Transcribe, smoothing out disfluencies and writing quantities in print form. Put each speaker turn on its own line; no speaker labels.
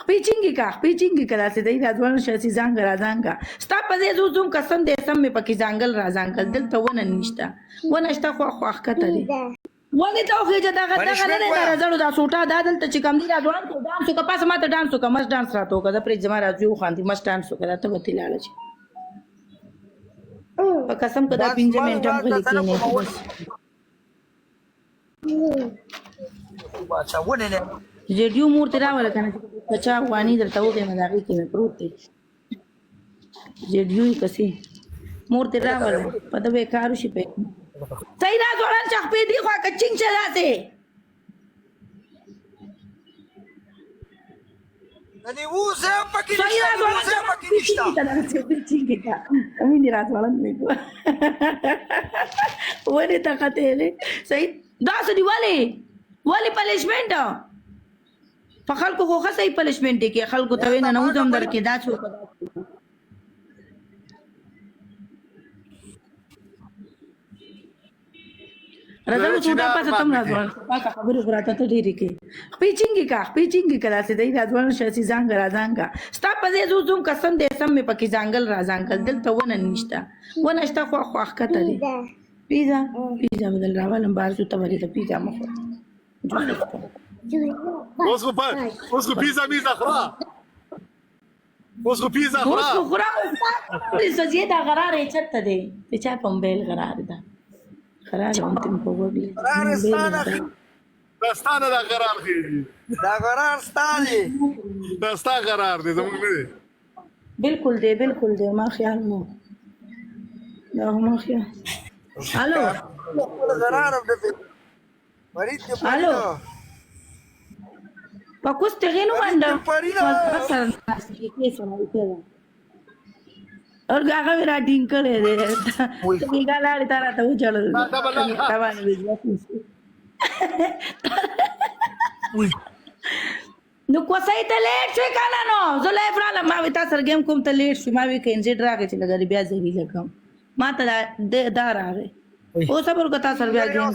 پیچینګي کا داسې دی دا ځوان شاسي ځانګ را ځانګه ستا په دې زوم قسم دې سم مې پکې ځانګل را ځانګل دلته ونه نشته خو ښکته دی ولې ته خو چې دغه نه راځړو دا سوټا دا دلته چې کم دی دا ځوان کو ډانس وکړه پس ماته ډانس وکړه مس ډانس راته وکړه دا پرې زما راځو خاندي مس ډانس وکړه ته وتی لاړه چې په قسم په دا 5 منټه غلي کېنه
باچا ونه نه
ریډیو مور ته راول کنه بچا وانی درته وګه مداغي کې مې پروت دی ریډیو کسي مور ته راول په دې کارو شي په صحیح راز وران چخ په دی خو کچین چلاته
अनि वो से पकी निष्ठा
امين راز وران مې ونه تا کته صحیح دا سړي والی پنیشمنت په خلکو خو خاصه پنیشمنت کې خلکو ته نه نوځم درکې دا څه راځو چې دا پاسه تم راځو پاکه خبره براته ته ډیری کې پیچینګي کا داسې دی دا ځوان شاسي ځانګ را ځانګه ستا په دې زوم قسم دې سم مې پکې ځانګل را ځانګل دلته ونه نشته خو ښکته دی پیزا بدل راولم بارزو ته ولې ته پیزا مخ
اسكو بيزا خرا اسكو بيزا خرا
زیاده قرار یې چته دی چې چا په موبایل قرار ده قرار انت په وګړي
داستانه دا قرار دی داستا قرار دی زموږ نه دی
بالکل دی ما خیال نو دا ما خیال الو الو پاکوس ته غینو باندې اور هغه را ډینګ کړي دي ته ګالاړي تارا ته وچړل نو کوسای ته لیټ شي کنه نو زه لای فرال ما وتا سرګم کوم ته لیټ شي ما وی کنسیډر راغی چې لګري بیا ځوی لګم ما ته دا راغی او صبر کتا سر بیا ګیم